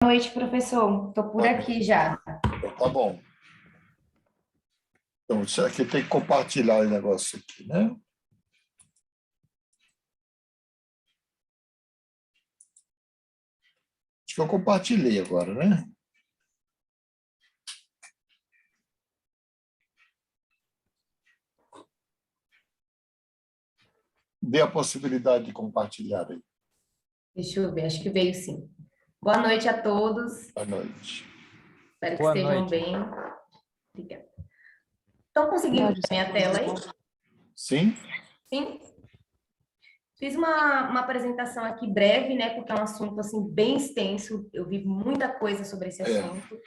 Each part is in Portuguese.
Boa noite, professor. Estou por Boa aqui noite. já. Então, tá bom. Então, isso aqui tem que compartilhar o negócio aqui, né? Acho que eu compartilhei agora, né? Dê a possibilidade de compartilhar aí. Deixa eu ver, acho que veio sim. Boa noite a todos. Boa noite. Espero que Boa estejam noite. bem. Obrigada. Estão conseguindo ver a minha tela aí? Sim? Sim? Fiz uma apresentação aqui breve, né? Porque é um assunto assim bem extenso. Eu vi muita coisa sobre esse assunto,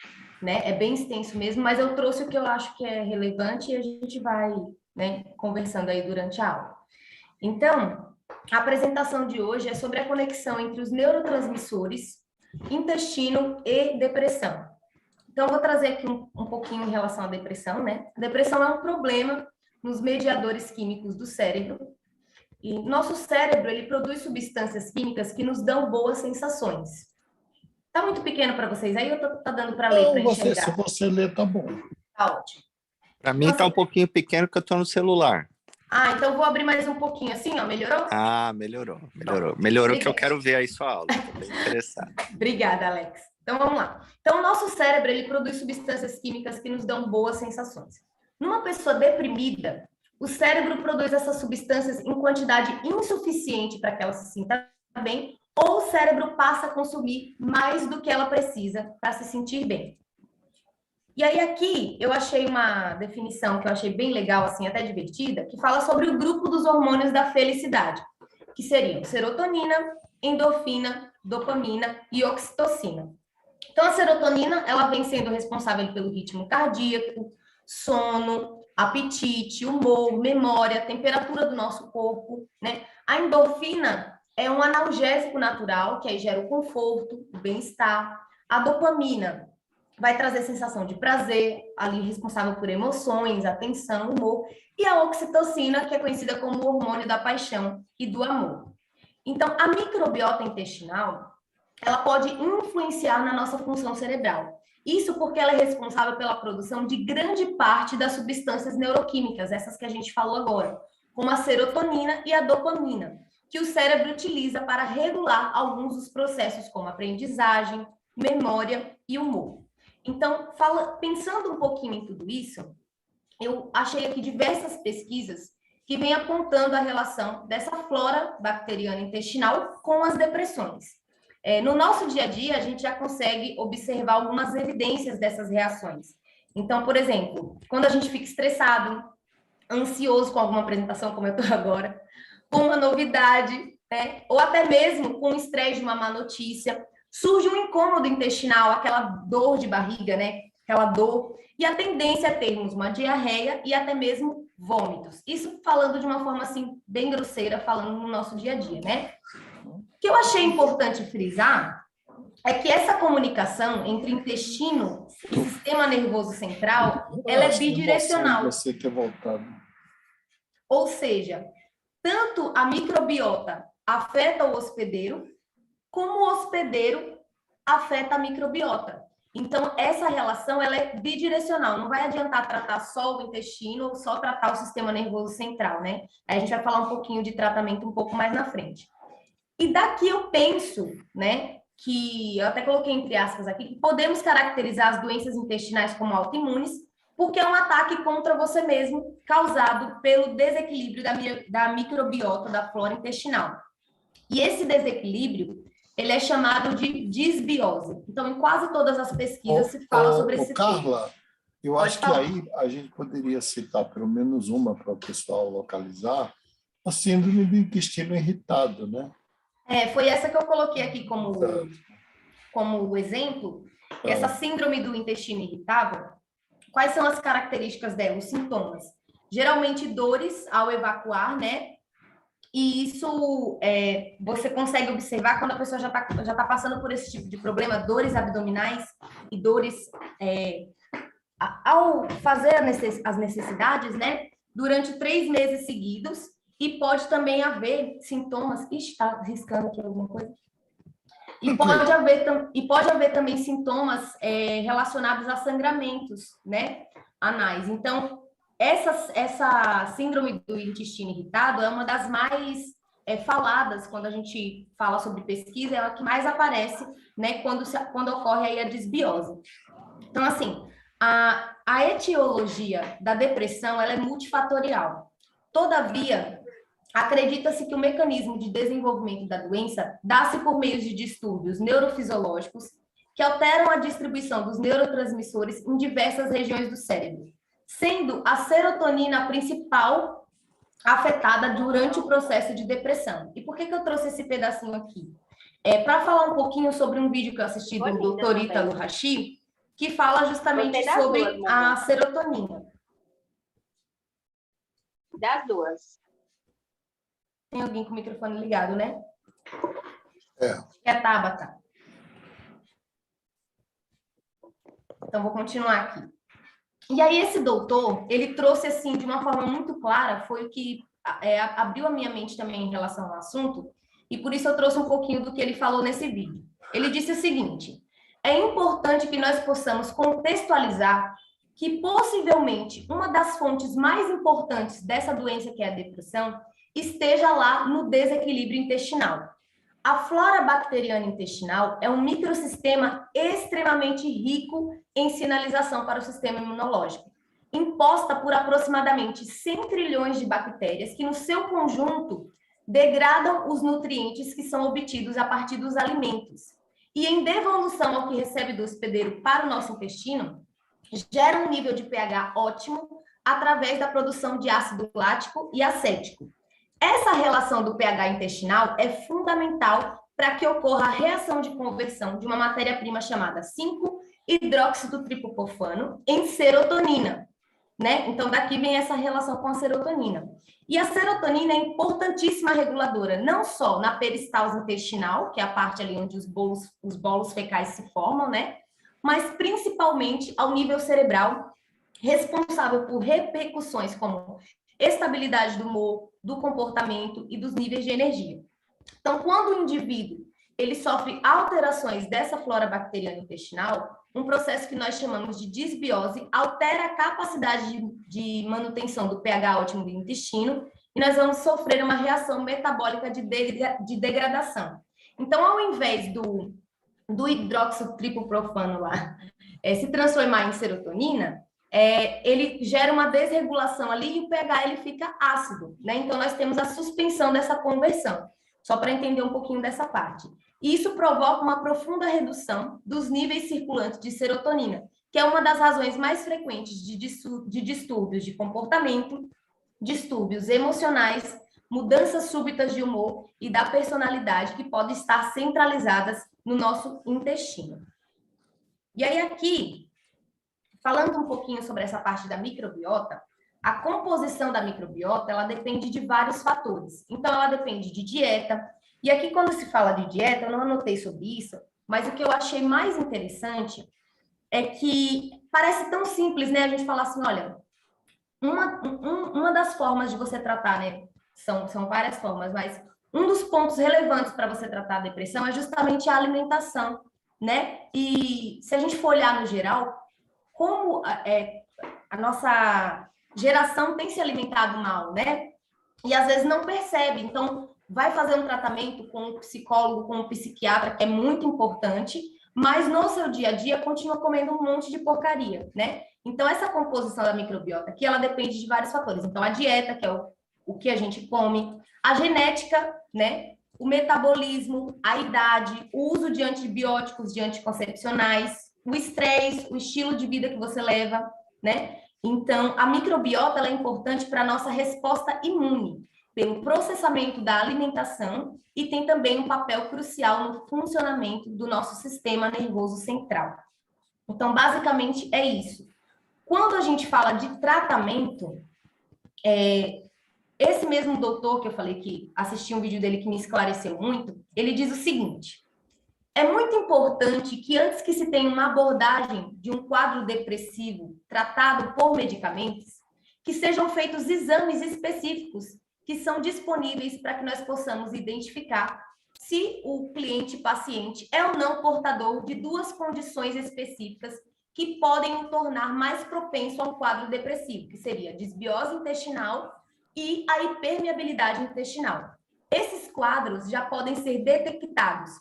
né? É bem extenso mesmo, mas eu trouxe o que eu acho que é relevante e a gente vai, né, conversando aí durante a aula. Então, a apresentação de hoje é sobre a conexão entre os neurotransmissores, intestino e depressão. Então, eu vou trazer aqui um pouquinho em relação à depressão, né? A depressão é um problema nos mediadores químicos do cérebro. E nosso cérebro, ele produz substâncias químicas que nos dão boas sensações. Tá muito pequeno para vocês aí ou tá dando para ler, para Não, se enxergar? você ler, tá bom. Tá ótimo. Para mim tá um pouquinho pequeno porque eu tô no celular. Ah, então vou abrir mais um pouquinho assim, ó, melhorou? Ah, melhorou. Melhorou que eu Obrigada. quero ver aí sua aula. Tô bem interessado. Obrigada, Alex. Então vamos lá. Então, o nosso cérebro, ele produz substâncias químicas que nos dão boas sensações. Numa pessoa deprimida, o cérebro produz essas substâncias em quantidade insuficiente para que ela se sinta bem, ou o cérebro passa a consumir mais do que ela precisa para se sentir bem. E aí aqui eu achei uma definição que eu achei bem legal, assim, até divertida, que fala sobre o grupo dos hormônios da felicidade, que seriam serotonina, endorfina, dopamina e oxitocina. Então, a serotonina, ela vem sendo responsável pelo ritmo cardíaco, sono, apetite, humor, memória, temperatura do nosso corpo, né? A endorfina é um analgésico natural, que aí gera o conforto, o bem-estar. A dopamina vai trazer sensação de prazer, ali responsável por emoções, atenção, humor. E a oxitocina, que é conhecida como o hormônio da paixão e do amor. Então, a microbiota intestinal, ela pode influenciar na nossa função cerebral. Isso porque ela é responsável pela produção de grande parte das substâncias neuroquímicas, essas que a gente falou agora, como a serotonina e a dopamina, que o cérebro utiliza para regular alguns dos processos, como aprendizagem, memória e humor. Então, pensando um pouquinho em tudo isso, eu achei aqui diversas pesquisas que vêm apontando a relação dessa flora bacteriana intestinal com as depressões. No nosso dia a dia, a gente já consegue observar algumas evidências dessas reações. Então, por exemplo, quando a gente fica estressado, ansioso com alguma apresentação, como eu estou agora, com uma novidade, né? Ou até mesmo com o estresse de uma má notícia, surge um incômodo intestinal, aquela dor de barriga, né? Aquela dor, e a tendência é termos uma diarreia e até mesmo vômitos. Isso falando de uma forma assim, bem grosseira, falando no nosso dia a dia, né? O que eu achei importante frisar é que essa comunicação entre intestino e sistema nervoso central, ela é bidirecional. Você ter voltado. Ou seja, tanto a microbiota afeta o hospedeiro, como o hospedeiro afeta a microbiota. Então, essa relação ela é bidirecional. Não vai adiantar tratar só o intestino ou só tratar o sistema nervoso central, né? Aí a gente vai falar um pouquinho de tratamento um pouco mais na frente. E daqui eu penso, né, que eu até coloquei entre aspas aqui, que podemos caracterizar as doenças intestinais como autoimunes, porque é um ataque contra você mesmo, causado pelo desequilíbrio da microbiota da flora intestinal. E esse desequilíbrio, ele é chamado de disbiose. Então, em quase todas as pesquisas se fala sobre esse tema. Carla, eu Pode acho que falar. aí a gente poderia citar pelo menos uma para o pessoal localizar, a síndrome do intestino irritado, né? Foi essa que eu coloquei aqui como exemplo. Essa síndrome do intestino irritável, quais são as características dela, os sintomas? Geralmente dores ao evacuar, né? E isso você consegue observar quando a pessoa já tá passando por esse tipo de problema, dores abdominais e dores ao fazer as necessidades, né? Durante 3 meses seguidos. E pode também haver sintomas. Ixi, tá riscando aqui alguma coisa. E pode haver também sintomas relacionados a sangramentos, né, anais. Então, essa síndrome do intestino irritado é uma das mais faladas quando a gente fala sobre pesquisa, é a que mais aparece, né, quando ocorre aí a disbiose. Então, assim, a etiologia da depressão, ela é multifatorial. Todavia, acredita-se que o mecanismo de desenvolvimento da doença dá-se por meio de distúrbios neurofisiológicos que alteram a distribuição dos neurotransmissores em diversas regiões do cérebro, sendo a serotonina a principal afetada durante o processo de depressão. E por que eu trouxe esse pedacinho aqui? Para falar um pouquinho sobre um vídeo que eu assisti do Dr. Ítalo Rachid, que fala justamente sobre a serotonina. Das duas. Tem alguém com o microfone ligado, né? É. É a Tabata. Então, vou continuar aqui. E aí, esse doutor, ele trouxe, assim, de uma forma muito clara, foi o que abriu a minha mente também em relação ao assunto, e por isso eu trouxe um pouquinho do que ele falou nesse vídeo. Ele disse o seguinte: é importante que nós possamos contextualizar que, possivelmente, uma das fontes mais importantes dessa doença, que é a depressão, esteja lá no desequilíbrio intestinal. A flora bacteriana intestinal é um microsistema extremamente rico em sinalização para o sistema imunológico, imposta por aproximadamente 100 trilhões de bactérias que, no seu conjunto, degradam os nutrientes que são obtidos a partir dos alimentos. E, em devolução ao que recebe do hospedeiro para o nosso intestino, gera um nível de pH ótimo através da produção de ácido lático e acético. Essa relação do pH intestinal é fundamental para que ocorra a reação de conversão de uma matéria-prima chamada 5-hidróxido-triptofano em serotonina, né? Então, daqui vem essa relação com a serotonina. E a serotonina é importantíssima reguladora, não só na peristalse intestinal, que é a parte ali onde os bolos fecais se formam, né? Mas principalmente ao nível cerebral, responsável por repercussões como estabilidade do humor, do comportamento e dos níveis de energia. Então, quando o indivíduo ele sofre alterações dessa flora bacteriana intestinal, um processo que nós chamamos de disbiose altera a capacidade de manutenção do pH ótimo do intestino e nós vamos sofrer uma reação metabólica de degradação. Então, ao invés do hidroxitriptofano lá se transformar em serotonina, ele gera uma desregulação ali e o pH ele fica ácido, né? Então, nós temos a suspensão dessa conversão, só para entender um pouquinho dessa parte. E isso provoca uma profunda redução dos níveis circulantes de serotonina, que é uma das razões mais frequentes de distúrbios de comportamento, distúrbios emocionais, mudanças súbitas de humor e da personalidade que podem estar centralizadas no nosso intestino. E aí aqui, falando um pouquinho sobre essa parte da microbiota, a composição da microbiota, ela depende de vários fatores. Então, ela depende de dieta. E aqui, quando se fala de dieta, eu não anotei sobre isso, mas o que eu achei mais interessante é que parece tão simples, né? A gente falar assim, olha, uma das formas de você tratar, né? São várias formas, mas um dos pontos relevantes para você tratar a depressão é justamente a alimentação, né? E se a gente for olhar no geral, como a nossa geração tem se alimentado mal, né? E às vezes não percebe. Então, vai fazer um tratamento com um psicólogo, com um psiquiatra, que é muito importante, mas no seu dia a dia continua comendo um monte de porcaria, né? Então, essa composição da microbiota aqui, ela depende de vários fatores. Então, a dieta, que é o que a gente come, a genética, né? O metabolismo, a idade, o uso de antibióticos, de anticoncepcionais, o estresse, o estilo de vida que você leva, né? Então, a microbiota ela é importante para a nossa resposta imune, pelo processamento da alimentação e tem também um papel crucial no funcionamento do nosso sistema nervoso central. Então, basicamente, é isso. Quando a gente fala de tratamento, esse mesmo doutor que eu falei que assisti um vídeo dele que me esclareceu muito, ele diz o seguinte: é muito importante que antes que se tenha uma abordagem de um quadro depressivo tratado por medicamentos, que sejam feitos exames específicos que são disponíveis para que nós possamos identificar se o cliente paciente é ou não portador de duas condições específicas que podem o tornar mais propenso a um quadro depressivo, que seria a desbiose intestinal e a hipermeabilidade intestinal. Esses quadros já podem ser detectados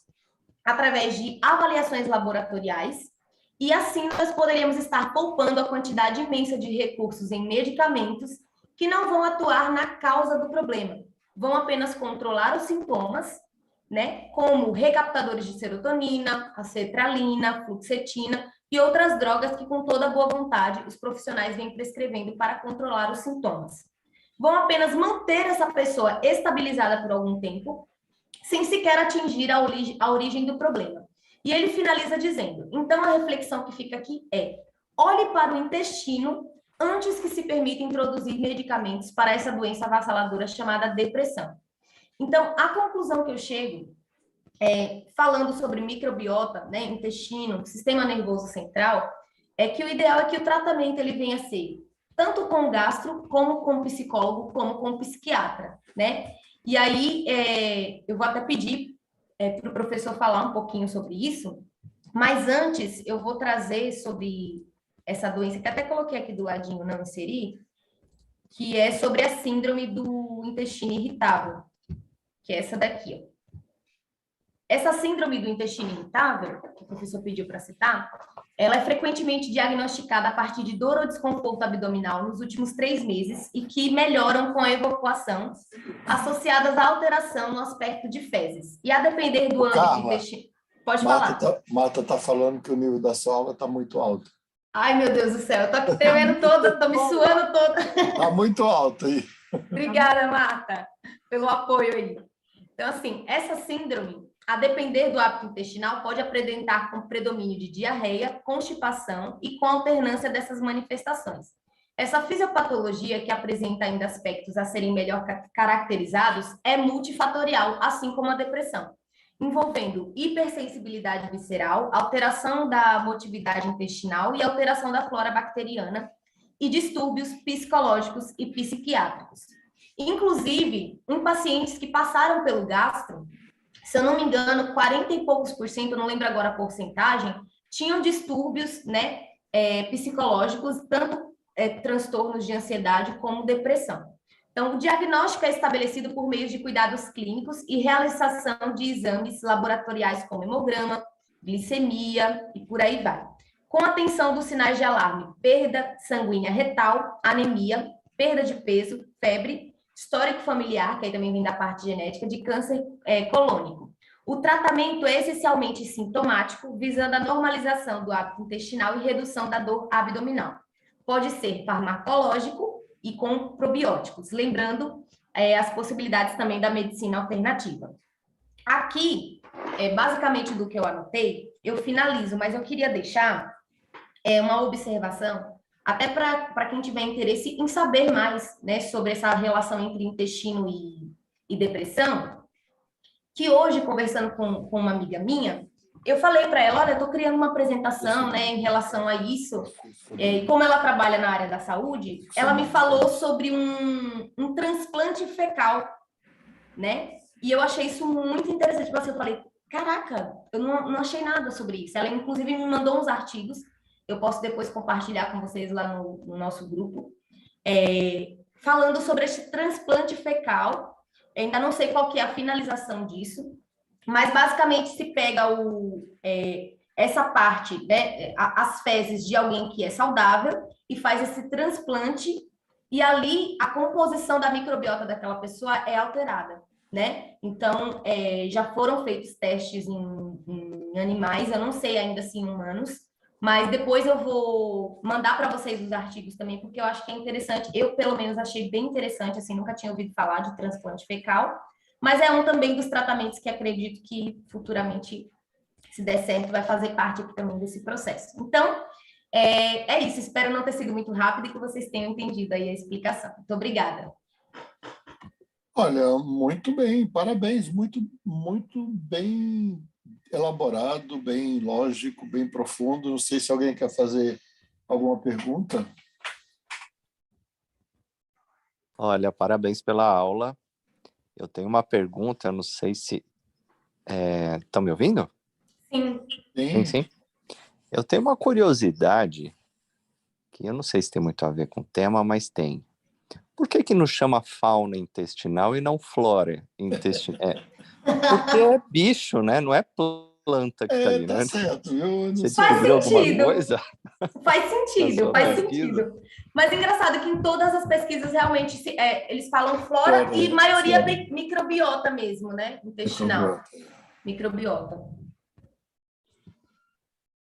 através de avaliações laboratoriais e assim nós poderíamos estar poupando a quantidade imensa de recursos em medicamentos que não vão atuar na causa do problema, vão apenas controlar os sintomas, né, como recaptadores de serotonina, acetralina, fluoxetina e outras drogas que, com toda boa vontade, os profissionais vêm prescrevendo para controlar os sintomas. Vão apenas manter essa pessoa estabilizada por algum tempo, sem sequer atingir a origem do problema. E ele finaliza dizendo, então a reflexão que fica aqui é, olhe para o intestino antes que se permita introduzir medicamentos para essa doença avassaladora chamada depressão. Então, a conclusão que eu chego, falando sobre microbiota, né, intestino, sistema nervoso central, é que o ideal é que o tratamento ele venha a ser tanto com o gastro, como com o psicólogo, como com o psiquiatra, né? E aí, eu vou até pedir para o professor falar um pouquinho sobre isso, mas antes eu vou trazer sobre essa doença, que até coloquei aqui do ladinho, não inseri, que é sobre a síndrome do intestino irritável, que é essa daqui, ó. Essa síndrome do intestino irritável, que o professor pediu para citar, ela é frequentemente diagnosticada a partir de dor ou desconforto abdominal nos últimos 3 meses e que melhoram com a evacuação, associadas à alteração no aspecto de fezes. E a depender do âmbito intestinal... Pode falar. Marta está falando que o nível da sua aula está muito alto. Ai, meu Deus do céu, eu tô aqui tremendo toda, tô me suando toda. Está muito alto aí. Obrigada, Marta, pelo apoio aí. Então, assim, essa síndrome, a depender do hábito intestinal, pode apresentar com predomínio de diarreia, constipação e com alternância dessas manifestações. Essa fisiopatologia, que apresenta ainda aspectos a serem melhor caracterizados, é multifatorial, assim como a depressão, envolvendo hipersensibilidade visceral, alteração da motilidade intestinal e alteração da flora bacteriana e distúrbios psicológicos e psiquiátricos. Inclusive, em pacientes que passaram pelo gastro, se eu não me engano, 40 e poucos por cento, eu não lembro agora a porcentagem, tinham distúrbios, né, psicológicos, tanto transtornos de ansiedade como depressão. Então, o diagnóstico é estabelecido por meio de cuidados clínicos e realização de exames laboratoriais como hemograma, glicemia e por aí vai. Com atenção dos sinais de alarme, perda sanguínea retal, anemia, perda de peso, febre, histórico familiar, que aí também vem da parte genética, de câncer colônico. O tratamento é essencialmente sintomático, visando a normalização do hábito intestinal e redução da dor abdominal. Pode ser farmacológico e com probióticos, lembrando as possibilidades também da medicina alternativa. Aqui, basicamente do que eu anotei, eu finalizo, mas eu queria deixar uma observação, até para quem tiver interesse em saber mais, né, sobre essa relação entre intestino e depressão, que hoje, conversando com uma amiga minha, eu falei para ela, olha, eu estou criando uma apresentação, né, em relação a isso, e como ela trabalha na área da saúde, ela me falou sobre um transplante fecal, né, e eu achei isso muito interessante, tipo assim, eu falei, caraca, eu não achei nada sobre isso. Ela, inclusive, me mandou uns artigos, eu posso depois compartilhar com vocês lá no nosso grupo, falando sobre esse transplante fecal. Eu ainda não sei qual que é a finalização disso, mas basicamente se pega essa parte, né, as fezes de alguém que é saudável e faz esse transplante e ali a composição da microbiota daquela pessoa é alterada, né? Então, já foram feitos testes em animais, eu não sei ainda se em humanos, mas depois eu vou mandar para vocês os artigos também, porque eu acho que é interessante. Eu, pelo menos, achei bem interessante, assim, nunca tinha ouvido falar de transplante fecal, mas é um também dos tratamentos que acredito que futuramente, se der certo, vai fazer parte aqui também desse processo. Então, é isso. Espero não ter sido muito rápido e que vocês tenham entendido aí a explicação. Muito obrigada. Olha, muito bem, parabéns, muito, muito bem elaborado, bem lógico, bem profundo. Não sei se alguém quer fazer alguma pergunta. Olha, parabéns pela aula. Eu tenho uma pergunta, eu não sei se Estão me ouvindo? Sim. Sim, sim. Eu tenho uma curiosidade, que eu não sei se tem muito a ver com o tema, mas tem. Por que que nos chama fauna intestinal e não flora intestinal? Porque é bicho, né? Não é planta que tá ali, Tá né? certo, eu não Você sou Faz descobriu alguma sentido. coisa Faz na sentido, sua faz pesquisa? sentido. Mas é engraçado que em todas as pesquisas realmente eles falam flora e flora, maioria flora, microbiota mesmo, né? Intestinal. microbiota. Microbiota.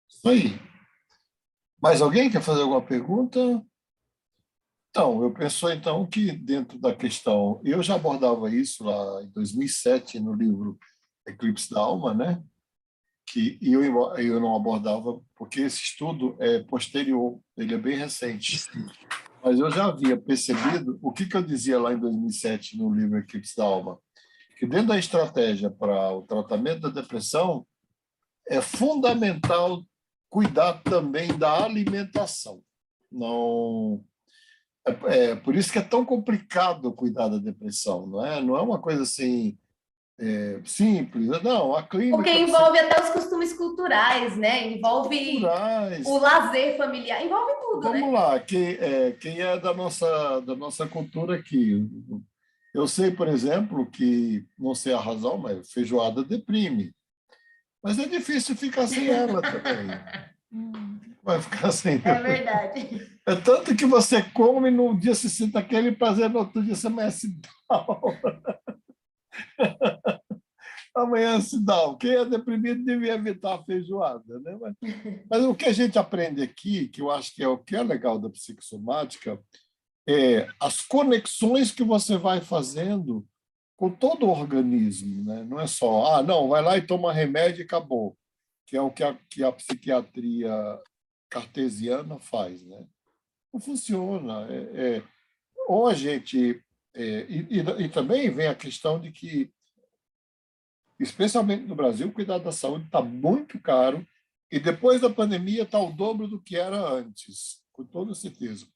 Isso aí. Mais alguém quer fazer alguma pergunta? Então, eu penso então que dentro da questão, eu já abordava isso lá em 2007 no livro Eclipse da Alma, né? Que eu não abordava porque esse estudo é posterior, ele é bem recente. Mas eu já havia percebido o que eu dizia lá em 2007 no livro Eclipse da Alma, que dentro da estratégia para o tratamento da depressão é fundamental cuidar também da alimentação. Não por isso que é tão complicado cuidar da depressão, não é? Não é uma coisa assim simples. Não, a Porque clínica envolve até os costumes culturais, né? Envolve o psiculturais. lazer familiar, envolve tudo, Vamos né? lá, quem é da nossa cultura aqui? Eu sei, por exemplo, que, não sei a razão, mas feijoada deprime. Mas é difícil ficar sem ela também. Vai ficar sem É ela. verdade. É tanto que você come no dia você sente aquele prazer, no outro dia você amanhece down. Amanhece down. Quem é deprimido devia evitar a feijoada, né? Mas o que a gente aprende aqui, que eu acho que é o que é legal da psicossomática, é as conexões que você vai fazendo com todo o organismo, né? Não é só, não, vai lá e toma remédio e acabou, que é o que a psiquiatria cartesiana faz, né? Não funciona. Ou a gente. E também vem a questão de que, especialmente no Brasil, cuidar da saúde está muito caro e depois da pandemia está o dobro do que era antes, com toda certeza.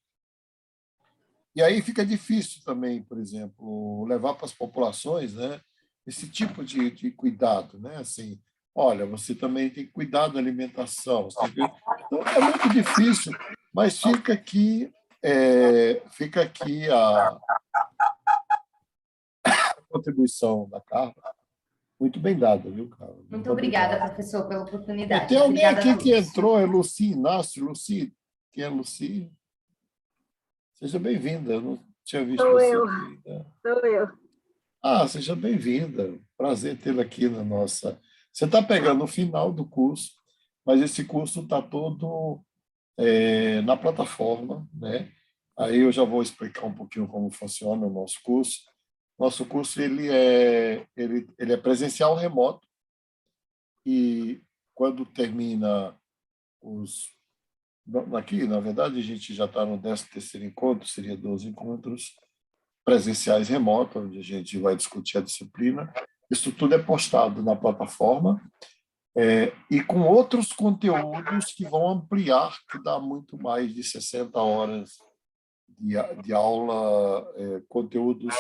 E aí fica difícil também, por exemplo, levar para as populações, né, esse tipo de cuidado, né? Assim, olha, você também tem que cuidar da alimentação. Então, é muito difícil, mas fica aqui a contribuição da Carla. Muito bem dada, viu, Carla? Muito Muito obrigada, obrigado. professor, pela Tem oportunidade. alguém Obrigada a aqui que todos. entrou, é Luci Inácio. Luci, quem é Luci? Seja bem-vinda. Eu não tinha visto Sou você eu, aqui, né? sou eu. Seja bem-vinda. Prazer tê-la aqui na nossa. Você está pegando o final do curso, mas esse curso está todo na plataforma, né? Aí eu já vou explicar um pouquinho como funciona o nosso curso. Nosso curso ele é presencial remoto e quando termina os aqui, na verdade, a gente já está no 13º encontro, seria 12 encontros presenciais remotos, onde a gente vai discutir a disciplina. Isso tudo é postado na plataforma e com outros conteúdos que vão ampliar, que dá muito mais de 60 horas de aula, conteúdos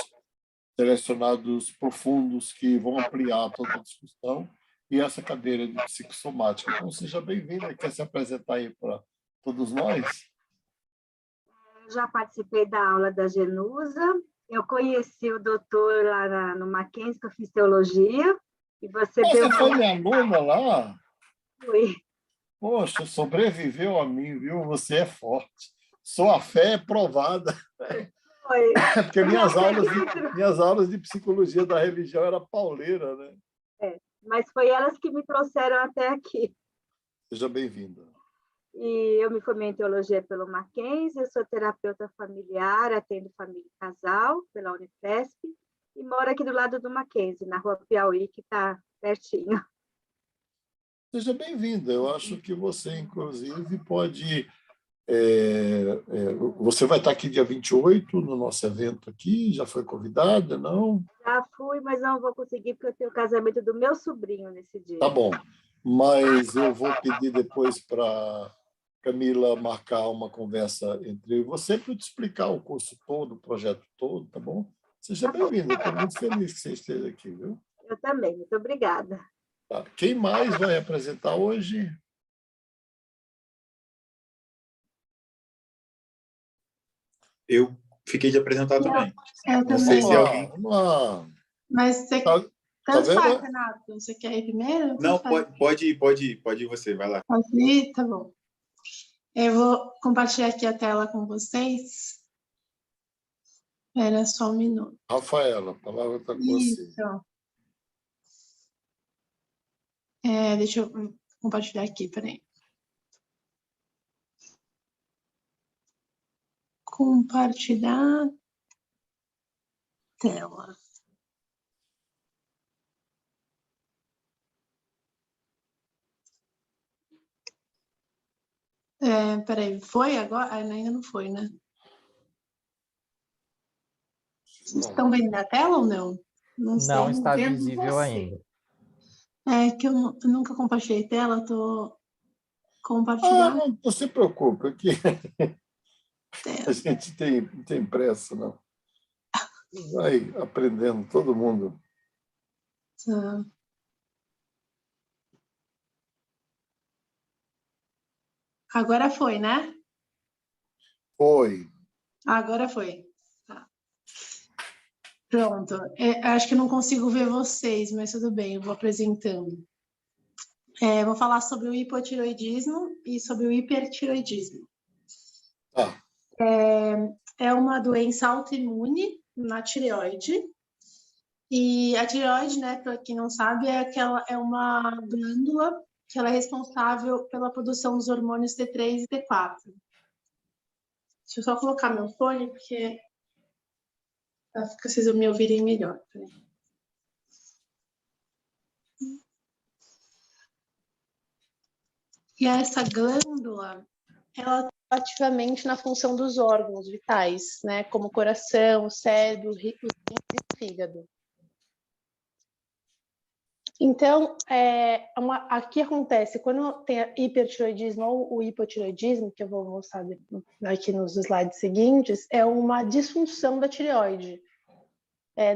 selecionados profundos que vão ampliar toda a discussão e essa cadeira de psicossomática. Então, seja bem-vinda. Quer se apresentar aí para todos nós? Já participei da aula da Genusa, eu conheci o doutor lá no Mackenzie, que eu fiz teologia, e você deu Você foi minha aluna lá? Foi. Poxa, sobreviveu a mim, viu? Você é forte. Sua fé é provada. Foi. Porque Eu me minhas aulas de psicologia da religião era pauleira, né? Mas foi elas que me trouxeram até aqui. Seja bem-vinda. E eu me formei em teologia pelo Mackenzie, eu sou terapeuta familiar, atendo família e casal pela Unifesp, e moro aqui do lado do Mackenzie, na rua Piauí, que está pertinho. Seja bem-vinda. Eu acho que você, inclusive, pode. Você vai estar aqui dia 28 no nosso evento aqui, já foi convidada, não? Já fui, mas não vou conseguir, porque eu tenho o casamento do meu sobrinho nesse Tá dia. bom. Mas eu vou pedir depois para Camila marcar uma conversa entre você para eu te explicar o curso todo, o projeto todo, tá bom? Seja bem-vindo. Estou muito feliz que você esteja aqui, viu? Eu também, muito obrigada. Tá. Quem mais vai apresentar hoje? Eu fiquei de apresentar também. Eu Não sei também. se alguém... Vamos lá. Mas você... Tá, tá Tanto faz, vendo? Renato. Você quer ir primeiro? Não, Tanto faz. pode ir você, vai lá. Posso ir? Tá bom. Eu vou compartilhar aqui a tela com vocês. Espera só um minuto. Rafaela, a palavra está com você. Isso. Deixa eu compartilhar aqui, peraí. Compartilhar tela. Peraí, foi agora? Ainda não foi, né? Vocês estão vendo a tela ou não? Não sei. Não está vendo visível você. ainda. É que eu nunca compartilhei tela, estou compartilhando Não se preocupe, aqui tela. a gente não tem pressa, não. Vai aprendendo todo mundo. Tá. Agora foi, né? Foi. Agora foi. Tá. Pronto. Acho que não consigo ver vocês, mas tudo bem, eu vou apresentando. Vou falar sobre o hipotireoidismo e sobre o hipertireoidismo. Tá. É uma doença autoimune na tireoide. E a tireoide, né, para quem não sabe, é uma glândula que ela é responsável pela produção dos hormônios T3 e T4. Deixa eu só colocar meu fone, porque para vocês me ouvirem melhor. Peraí. E essa glândula, ela está ativamente na função dos órgãos vitais, né, como o coração, o cérebro, os rins e o fígado. Então, aqui acontece, quando tem hipertireoidismo ou o hipotireoidismo, que eu vou mostrar aqui nos slides seguintes, é uma disfunção da tireoide.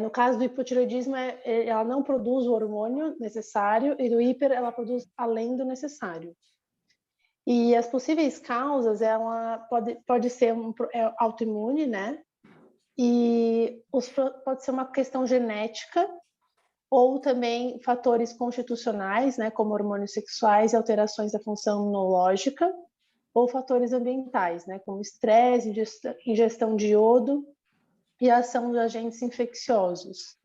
No caso do hipotireoidismo, ela não produz o hormônio necessário, e do hiper, ela produz além do necessário. E as possíveis causas, ela pode ser autoimune, né? E pode ser uma questão genética, ou também fatores constitucionais, né, como hormônios sexuais e alterações da função imunológica, ou fatores ambientais, né, como estresse, ingestão de iodo e a ação de agentes infecciosos.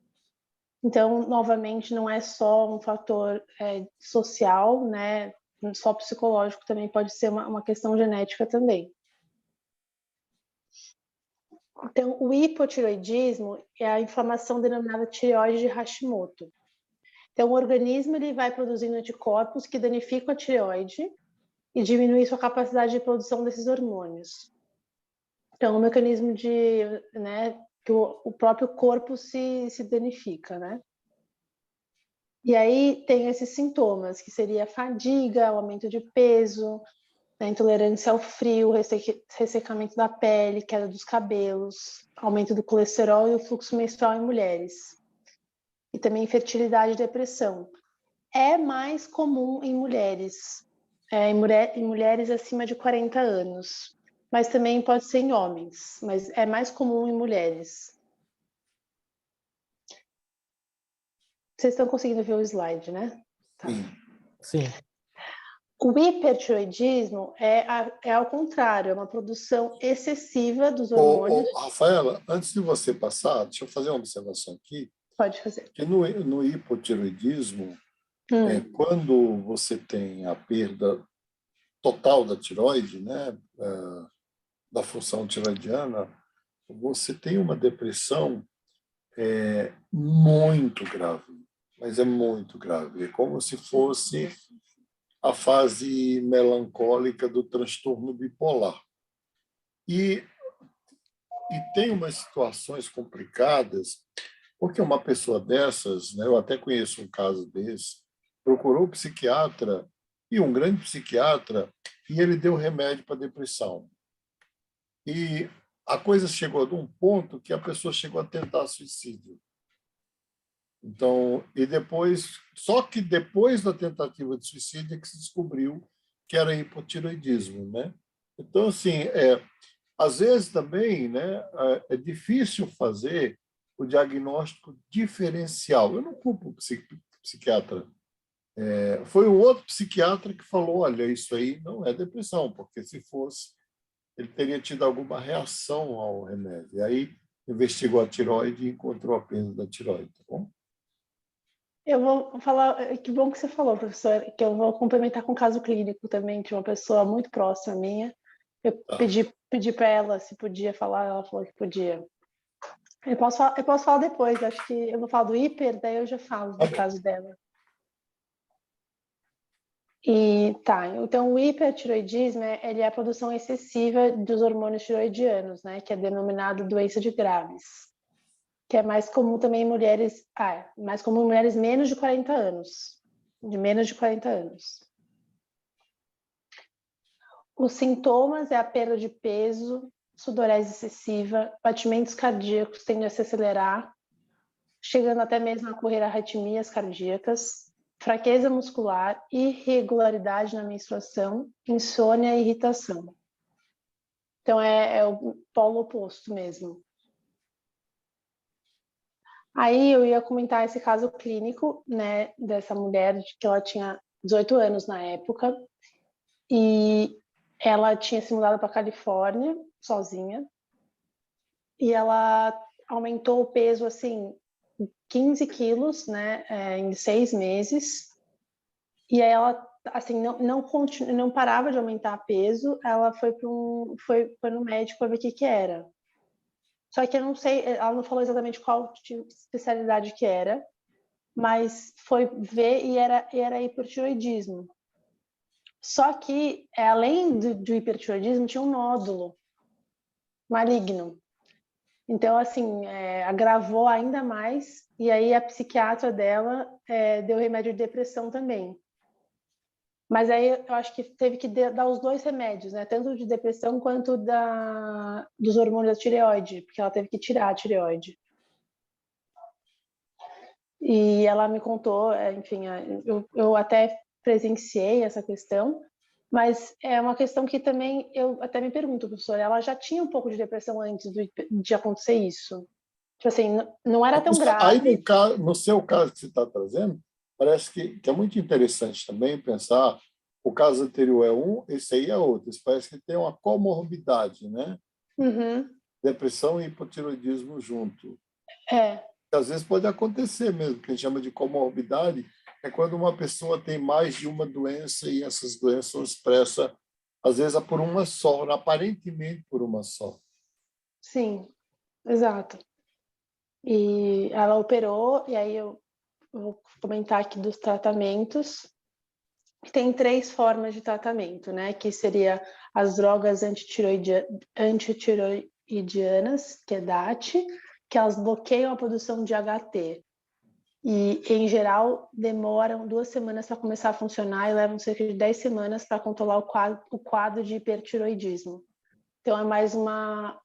Então, novamente, não é só um fator social, né, só psicológico, também pode ser uma questão genética também. Então, o hipotireoidismo é a inflamação denominada tireoide de Hashimoto. Então, o organismo ele vai produzindo anticorpos que danificam a tireoide e diminuem sua capacidade de produção desses hormônios. Então, é um mecanismo que o próprio corpo se danifica, né? E aí tem esses sintomas, que seria fadiga, aumento de peso, intolerância ao frio, ressecamento da pele, queda dos cabelos, aumento do colesterol e o fluxo menstrual em mulheres. E também infertilidade e depressão. É mais comum em mulheres, em mulheres acima de 40 anos, mas também pode ser em homens, mas é mais comum em mulheres. Vocês estão conseguindo ver o slide, né? Tá. Sim. O hipertireoidismo é ao contrário, é uma produção excessiva dos hormônios. Rafaela, antes de você passar, deixa eu fazer uma observação aqui. Pode fazer. Que no hipotireoidismo, quando você tem a perda total da tireoide, né, da função tiroidiana, você tem uma depressão muito grave, mas é muito grave. É como se fosse a fase melancólica do transtorno bipolar. E tem umas situações complicadas, porque uma pessoa dessas, né, eu até conheço um caso desse, procurou um psiquiatra, e um grande psiquiatra, e ele deu remédio para depressão. E a coisa chegou a um ponto que a pessoa chegou a tentar suicídio. Então, e depois, só que depois da tentativa de suicídio é que se descobriu que era hipotireoidismo, né? Então, assim, às vezes também, né, é difícil fazer o diagnóstico diferencial. Eu não culpo o psiquiatra. Foi um outro psiquiatra que falou, olha, isso aí não é depressão, porque se fosse, ele teria tido alguma reação ao remédio. E aí investigou a tireoide e encontrou a perda da tireoide, tá bom? Eu vou falar, que bom que você falou, professor, que eu vou complementar com um caso clínico também de uma pessoa muito próxima minha. Eu pedi para ela se podia falar, ela falou que podia. Eu posso falar depois, acho que eu vou falar do hiper, daí eu já falo do caso dela. E tá, então o hipertiroidismo ele é a produção excessiva dos hormônios tiroidianos, né, que é denominado doença de Graves, que é mais comum também em mulheres, mais comum em mulheres menos de 40 anos, de menos de 40 anos. Os sintomas é a perda de peso, sudorese excessiva, batimentos cardíacos tendem a se acelerar, chegando até mesmo a ocorrer arritmias cardíacas, fraqueza muscular, irregularidade na menstruação, insônia e irritação. Então, é o polo oposto mesmo. Aí eu ia comentar esse caso clínico, né, dessa mulher, que ela tinha 18 anos na época, e ela tinha se mudado para a Califórnia, sozinha, e ela aumentou o peso, assim, 15 quilos, né, em 6 meses, e aí ela, assim, não parava de aumentar peso, ela foi no médico para ver o que era. Só que eu não sei, ela não falou exatamente qual tipo de especialidade que era, mas foi ver e era hipertiroidismo. Só que, além do hipertiroidismo, tinha um nódulo maligno. Então, assim, agravou ainda mais, e aí a psiquiatra dela deu remédio de depressão também. Mas aí eu acho que teve que dar os dois remédios, né? Tanto de depressão quanto dos hormônios da tireoide, porque ela teve que tirar a tireoide. E ela me contou, enfim, eu até presenciei essa questão, mas é uma questão que também eu até me pergunto, professora, ela já tinha um pouco de depressão antes de acontecer isso? Tipo assim, não era tão grave. Aí, no seu caso que você está trazendo, parece que é muito interessante também pensar, o caso anterior é um, esse aí é outro. Isso parece que tem uma comorbidade, né? Uhum. Depressão e hipotiroidismo junto. É. Às vezes pode acontecer mesmo, que a gente chama de comorbidade, é quando uma pessoa tem mais de uma doença e essas doenças são expressas, às vezes, por uma só, aparentemente por uma só. Sim, exato. E ela operou, e aí eu vou comentar aqui dos tratamentos. Tem 3 formas de tratamento, né? Que seria as drogas antitiroidianas, que é DAT, que elas bloqueiam a produção de HT. E, em geral, demoram 2 semanas para começar a funcionar e levam cerca de 10 semanas para controlar o quadro de hipertiroidismo. Então, é mais uma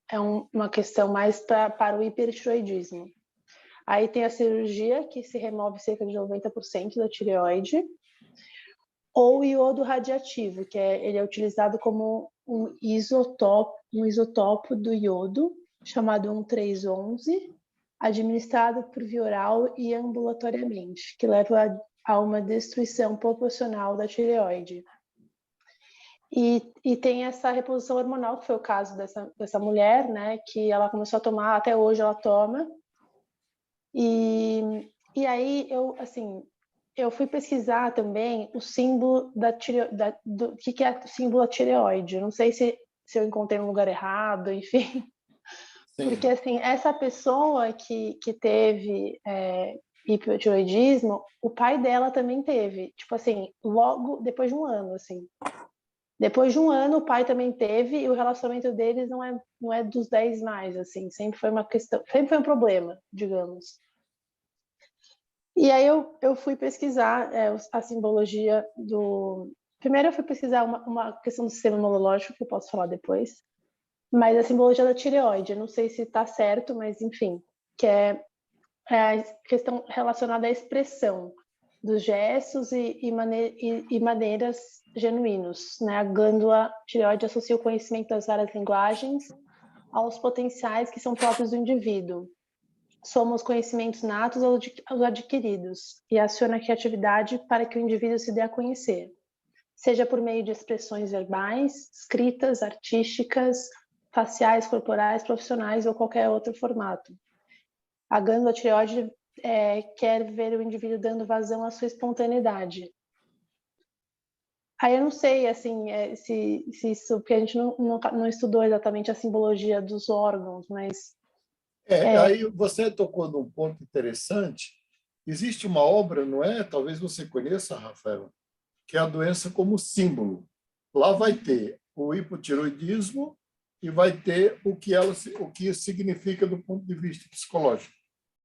questão mais para o hipertiroidismo. Aí tem a cirurgia, que se remove cerca de 90% da tireoide, ou iodo radiativo, que ele é utilizado como um isotópo do iodo, chamado 1311, administrado por via oral e ambulatoriamente, que leva a uma destruição proporcional da tireoide. E tem essa reposição hormonal, que foi o caso dessa mulher, né, que ela começou a tomar, até hoje ela toma. E aí eu fui pesquisar também o símbolo do que é o símbolo da tireoide. Eu não sei se eu encontrei no lugar errado, enfim. Sim. Porque, assim, essa pessoa que teve hipotireoidismo, o pai dela também teve. Tipo assim, logo depois de um ano, assim. Depois de um ano, o pai também teve, e o relacionamento deles não é dos 10 mais, assim. Sempre foi uma questão, sempre foi um problema, digamos. E aí eu fui pesquisar a simbologia do... Primeiro eu fui pesquisar uma questão do sistema imunológico, que eu posso falar depois, mas a simbologia da tireoide, eu não sei se está certo, mas enfim, que é a questão relacionada à expressão dos gestos e maneiras genuínos, né? A glândula tireoide associa o conhecimento das várias linguagens aos potenciais que são próprios do indivíduo. Soma os conhecimentos natos aos adquiridos e aciona a criatividade para que o indivíduo se dê a conhecer, seja por meio de expressões verbais, escritas, artísticas, faciais, corporais, profissionais ou qualquer outro formato. A glândula tireoide quer ver o indivíduo dando vazão à sua espontaneidade. Aí eu não sei, assim, se isso, porque a gente não estudou exatamente a simbologia dos órgãos, mas... Aí você tocou num ponto interessante. Existe uma obra, não é? Talvez você conheça, Rafaela, que é a doença como símbolo. Lá vai ter o hipotireoidismo e vai ter o que significa do ponto de vista psicológico.